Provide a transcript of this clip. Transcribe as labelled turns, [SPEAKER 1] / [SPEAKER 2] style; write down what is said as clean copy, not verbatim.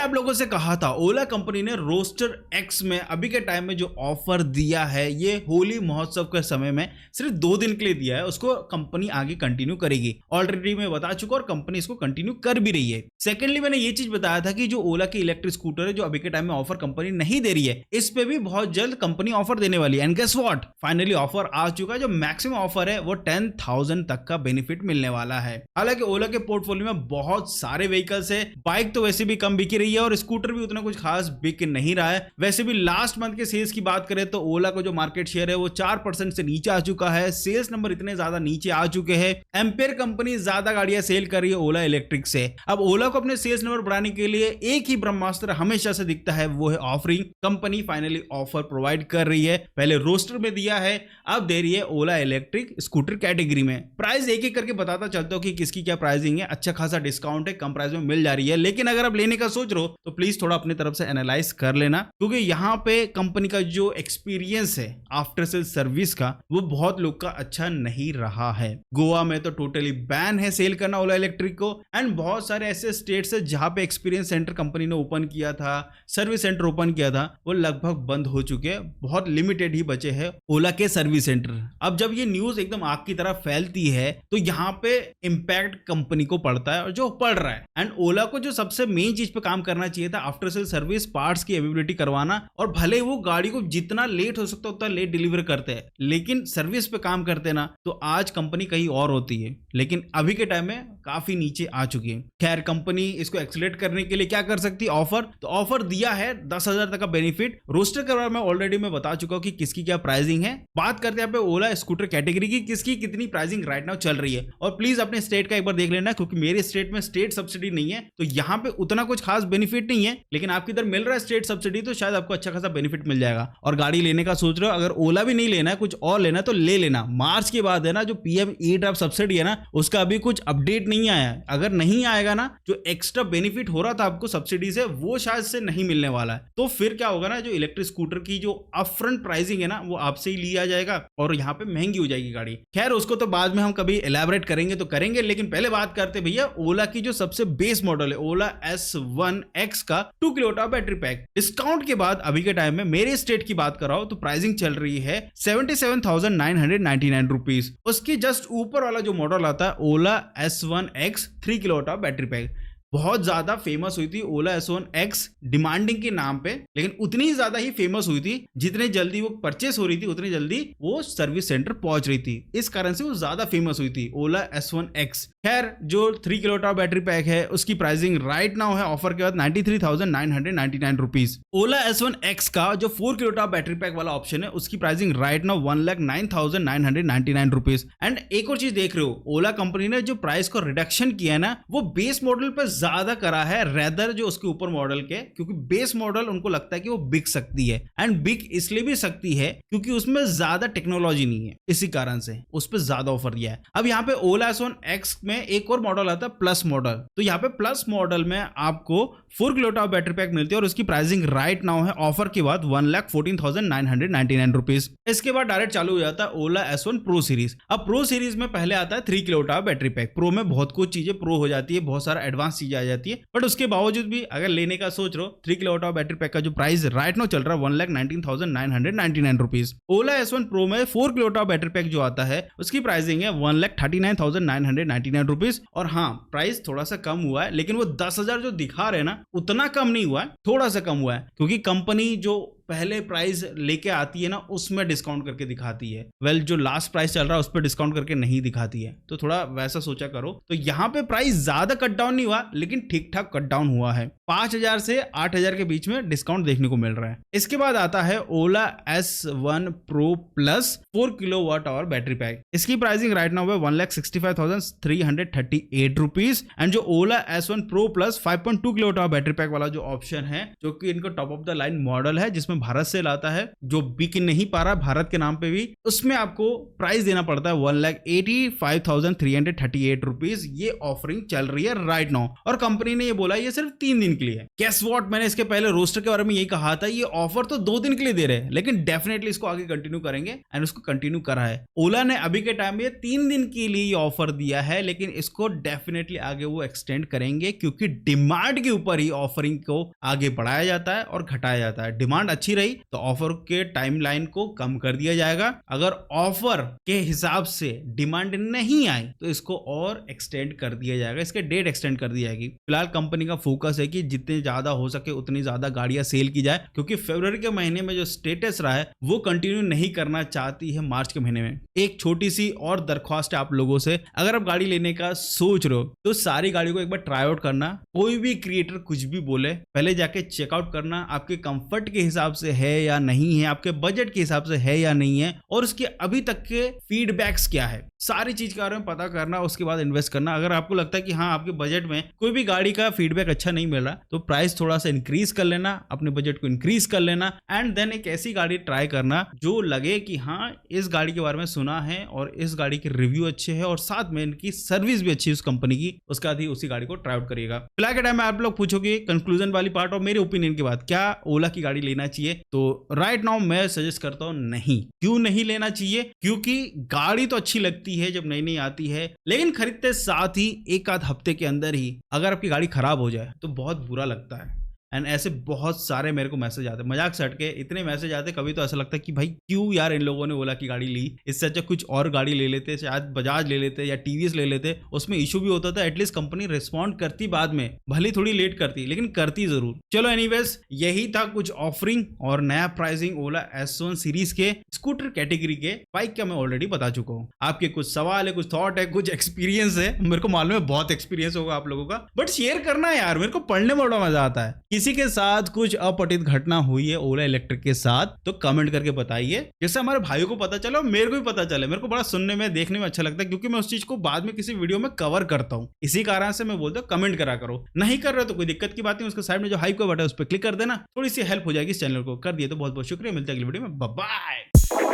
[SPEAKER 1] आप लोगों से कहा था ओला कंपनी ने रोस्टर एक्स में अभी के टाइम में जो ऑफर दिया है ये होली महोत्सव के समय में सिर्फ 2 दिन के लिए दिया है, उसको कंपनी आगे कंटिन्यू करेगी। ऑलरेडी मैं बता चुका और कंपनी इसको कंटिन्यू कर भी रही है। सेकेंडली मैंने ये चीज बताया था कि जो ओला की इलेक्ट्रिक स्कूटर है जो अभी के टाइम में ऑफर कंपनी नहीं दे रही है, इस पे भी बहुत जल्द कंपनी ऑफर देने वाली है। And guess what, finally offer आ चुका है। जो मैक्सिमम ऑफर है वो 10,000 तक का बेनिफिट मिलने वाला है। हालांकि ओला के पोर्टफोलियो में बहुत सारे व्हीकल्स है, बाइक तो वैसे भी कम बिकी रही है और स्कूटर भी उतना कुछ खास बिक नहीं रहा है। वैसे भी लास्ट मंथ के सेल्स की बात करें तो ओला का जो मार्केट शेयर है वो 4% से नीचे आ चुका है। सेल्स नंबर इतने ज्यादा नीचे आ चुके हैं। एम्पेयर कंपनी ज्यादा गाड़ियां सेल कर रही है ओला इलेक्ट्रिक से। अब ओला को अपने सेल्स नंबर बढ़ाने के लिए एक ही ब्रह्मास्त्र हमेशा से दिखता है, वो है offering. Company finally offer provide कर रही है। पहले रोस्टर में दिया है, अब दे रही है ओला इलेक्ट्रिक स्कूटर कैटेगरी में। प्राइस एक एक करके बताता चलता हूं कि किसकी क्या प्राइसिंग है। अच्छा खासा डिस्काउंट है, कम प्राइस में मिल जा रही है। लेकिन अगर आप लेने का सोच रहे हो तो प्लीज थोड़ा अपनी तरफ से एनालाइज कर लेना, क्योंकि यहां पे कंपनी का जो एक्सपीरियंस है आफ्टर सेल सर्विस का वो बहुत लोग का अच्छा नहीं रहा है। गोवा में तो टोटली बैन है सेल करना ओला इलेक्ट्रिक को। एंड बहुत सारे ऐसे स्टेट्स है जहां पे एक्सपीरियंस सेंटर कंपनी ने ओपन किया था, सर्विस सेंटर ओपन किया था, वो लगभग बंद हो चुके हैं। बहुत लिमिटेड ही बचे हैं ओला के सर्विस सेंटर। अब जब ये न्यूज एकदम आग की तरह फैलती है तो यहाँ पे इंपैक्ट कंपनी को पड़ता है और जो पड़ रहा है। एंड ओला को जो सबसे मेन चीज पे काम करना चाहिए था आफ्टर सेल सर्विस पार्ट्स की अवेलेबिलिटी करवाना, और भले वो गाड़ी को जितना लेट हो सकता है उतना लेट डिलीवर करते हैं, लेकिन सर्विस पे काम करते ना तो आज कंपनी कहीं और होती है। लेकिन अभी के टाइम में काफी नीचे आ चुकी है। खैर कंपनी इसको एक्सीलरेट करने के लिए क्या कर सकती है, ऑफर तो ऑफर दिया है 10,000 तक का बेनिफिट। रोस्टर के बारे में ऑलरेडी मैं बता चुका हूं कि किसकी क्या प्राइसिंग है। बात करते हैं यहाँ पे ओला स्कूटर कैटेगरी की, किसकी कितनी प्राइसिंग राइट नाउ चल रही है। और प्लीज अपने स्टेट का एक बार देख लेना, क्योंकि मेरे स्टेट में स्टेट सब्सिडी नहीं है तो यहाँ पे उतना कुछ खास बेनिफिट नहीं है। लेकिन आपके इधर मिल रहा है स्टेट सब्सिडी तो शायद आपको अच्छा खासा बेनिफिट मिल जाएगा। और गाड़ी लेने का सोच रहे हो, अगर ओला भी नहीं लेना है कुछ और लेना है तो ले लेना। मार्च के बाद है ना जो पीएम ई ड्राइव सब्सिडी है ना उसका अभी कुछ अपडेट नहीं आया है। अगर नहीं आएगा ना जो एक्स्ट्रा बेनिफिट हो रहा था आपको सब्सिडी से वो शायद से नहीं मिलने वाला है। तो फिर क्या होगा ना, जो इलेक्ट्रिक स्कूटर की जो अपफ्रंट प्राइसिंग है ना वो आपसे ही लिया जाएगा और यहाँ पे महंगी हो जाएगी गाड़ी। खैर उसको तो बाद में हम कभी एलैबोरेट करेंगे तो करेंगे, लेकिन पहले बात करते भैया ओला की जो सबसे बेस मॉडल है ओला S1X का 2 किलोवाट बैटरी पैक। डिस्काउंट के बाद अभी के टाइम में मेरे स्टेट की बात कर रहा हूं तो प्राइसिंग चल रही है 77,999 रुपीज। उसकी जस्ट ऊपर वाला जो मॉडल आता है ओला S1X 3 किलोवाट बैटरी पैक बहुत ज्यादा फेमस हुई थी ओला S1X डिमांडिंग के नाम पे, लेकिन उतनी ज्यादा ही फेमस हुई थी जितने जल्दी वो परचेस हो रही थी उतनी जल्दी वो सर्विस सेंटर पहुंच रही थी। इस कारण से वो ज्यादा फेमस हुई थी ओला S1X। खैर जो 3 किलोवाट बैटरी पैक है उसकी प्राइसिंग राइट नाउ है ऑफर के बाद 93,999 रुपीज। ओला S1X का जो 4 किलोवाट बैटरी पैक वाला ऑप्शन है उसकी pricing right now 1,09,999 rupees. And एक और चीज देख रहे हो, ओला कंपनी ने जो प्राइस को रिडक्शन किया है ना वो बेस मॉडल पर ज्यादा करा है रेदर जो उसके ऊपर मॉडल के, क्योंकि बेस मॉडल उनको लगता है कि वो बिक सकती है। एंड बिक इसलिए भी सकती है क्योंकि उसमें ज्यादा टेक्नोलॉजी नहीं है, इसी कारण से उस पर ज्यादा ऑफर दिया है। अब यहाँ पे ओला S1X में एक और मॉडल आता है प्लस मॉडल। तो यहाँ पे प्लस मॉडल में आपको 4 किलोवाट बैटरी पैक मिलती है और उसकी प्राइसिंग राइट नाउ है ऑफर के बाद 1,14,999 रुपीज। इसके बाद डायरेक्ट चालू हो जाता है ओला S1 प्रो सीरीज। अब प्रो सीरीज में पहले आता है 3 किलोवाट बैटरी पैक। प्रो में बहुत कुछ चीजें प्रो हो जाती है, बहुत सारा एडवांस चीजें आ जाती है, बट उसके बावजूद भी अगर लेने का सोच रहे हो 3 किलोवाट बैटरी पैक का जो प्राइस राइट नाउ चल रहा है 1,19,999 रुपीज। ओला S1 प्रो में 4 किलोवाट बैटरी पैक जो आता है उसकी प्राइसिंग है 1,39,999 रुपीज। और हाँ प्राइस थोड़ा सा कम हुआ है, लेकिन वो 10,000 जो दिखा रहे हैं ना उतना कम नहीं हुआ है, थोड़ा सा कम हुआ है, क्योंकि कंपनी जो पहले प्राइस लेके आती है ना उसमें डिस्काउंट करके दिखाती है। जो लास्ट प्राइस चल रहा है उस पर डिस्काउंट करके नहीं दिखाती है, तो थोड़ा वैसा सोचा करो। तो यहाँ पे प्राइस ज्यादा कट डाउन नहीं हुआ, लेकिन ठीक ठाक कट डाउन हुआ है। 5,000 से 8,000 के बीच में डिस्काउंट देखने को मिल रहा है। इसके बाद आता है ओला S1 pro plus 4 kilowatt battery pack. इसकी प्राइसिंग राइट नाउ है 1,65,338 रुपीज। एंड जो ओला S1 pro plus 5.2 kilowatt battery pack वाला जो ऑप्शन है, जो कि इनका top of the line model है जिसमें भारत से लाता है, जो बिक नहीं पा रहा भारत के नाम पे भी, उसमें आपको प्राइस देना पड़ता है 1,85,338 रुपीज। ये ऑफरिंग चल रही है राइट नाउ, और कंपनी ने ये बोला ये सिर्फ 3 दिन के लिए है। गेस व्हाट, मैंने इसके पहले रोस्टर के बारे में यही कहा था, ये ऑफर तो 2 दिन के लिए दे रहे हैं, लेकिन डेफिनेटली इसको आगे कंटिन्यू करेंगे, एंड उसको कंटिन्यू करा है। ओला ने अभी के टाइम में 3 दिन के लिए ये ऑफर दिया है, लेकिन इसको डेफिनेटली आगे वो एक्सटेंड करेंगे, क्योंकि डिमांड के ऊपर ही ऑफरिंग को आगे बढ़ाया जाता है और घटाया जाता है। डिमांड अच्छी रही तो ऑफर के टाइमलाइन को कम कर दिया जाएगा, अगर ऑफर के हिसाब से डिमांड नहीं आई तो इसको और एक्सटेंड कर दिया जाएगा, इसके डेट एक्सटेंड कर दी जाएगी। फिलहाल कंपनी का फोकस है कि जितने ज्यादा हो सके उतनी ज्यादा गाड़ियां सेल की जाए, क्योंकि फरवरी के महीने में जो स्टेटस रहा है वो कंटिन्यू नहीं करना चाहती है मार्च के महीने में। एक छोटी सी और दरख्वास्त है आप लोगों से, अगर आप गाड़ी लेने का सोच रहे हो तो सारी गाड़ी को एक बार ट्राई आउट करना। कोई भी क्रिएटर कुछ भी बोले, पहले जाके चेकआउट करना आपके कंफर्ट के हिसाब से है या नहीं है, आपके बजट के हिसाब से है या नहीं है, और उसके अभी तक के फीडबैक्स क्या है, सारी चीज के बारे में पता करना, उसके बाद इन्वेस्ट करना। अगर आपको लगता है कि हाँ आपके बजट में कोई भी गाड़ी का फीडबैक अच्छा नहीं मिल रहा, तो प्राइस थोड़ा सा इंक्रीज कर लेना, अपने बजट को इंक्रीज कर लेना, एंड देन एक ऐसी गाड़ी ट्राई करना जो लगे कि हाँ इस गाड़ी के बारे में सुना है और इस गाड़ी के रिव्यू अच्छे है और साथ में इनकी सर्विस भी अच्छी है उस कंपनी की, उसके बाद ही उसी गाड़ी को ट्राई आउट करिएगा। फिलहाल के टाइम में आप लोग पूछोगे कंक्लूजन वाली पार्ट और मेरे ओपिनियन के बाद, क्या ओला की गाड़ी लेना चाहिए? तो राइट नाउ मैं सजेस्ट करता हूं नहीं। क्यों नहीं लेना चाहिए? क्योंकि गाड़ी तो अच्छी लगती है जब नई नई आती है, लेकिन खरीदते साथ ही एक आध हफ्ते के अंदर ही अगर आपकी गाड़ी खराब हो जाए तो बहुत बुरा लगता है। एंड ऐसे बहुत सारे मेरे को मैसेज आते, मजाक से हटके इतने मैसेज आते, कभी तो ऐसा लगता है कि भाई क्यों यार इन लोगों ने ओला की गाड़ी ली, इससे अच्छा कुछ और गाड़ी ले लेते, शायद बजाज ले लेते या टीवीएस ले लेते, उसमें इशू भी होता था, एटलीस्ट कंपनी रिस्पॉन्ड करती बाद में, भले थोड़ी लेट करती लेकिन करती जरूर। चलो एनीवेज, यही था कुछ ऑफरिंग और नया प्राइसिंग ओला S1 सीरीज के स्कूटर कैटेगरी के बाइक का मैं ऑलरेडी बता चुका हूँ। आपके कुछ सवाल है, कुछ थॉट है, कुछ एक्सपीरियंस है, मेरे को मालूम है बहुत एक्सपीरियंस होगा आप लोगों का, बट शेयर करना है यार, मेरे को पढ़ने में बड़ा मजा आता है। किसी के साथ कुछ अपठित घटना हुई है ओला इलेक्ट्रिक के साथ तो कमेंट करके बताइए, जिससे हमारे भाइयों को पता चले और मेरे को भी पता चले। मेरे को बड़ा सुनने में देखने में अच्छा लगता है, क्योंकि मैं उस चीज को बाद में किसी वीडियो में कवर करता हूं। इसी कारण से मैं बोलता हूं कमेंट करा करो, नहीं कर रहे तो कोई दिक्कत की बात नहीं, उसके साइड में जो हाइप का बटन है उस पर क्लिक कर देना, थोड़ी सी हेल्प हो जाएगी इस चैनल को। कर दिए तो बहुत बहुत शुक्रिया, मिलते हैं अगली वीडियो में, बाय बाय।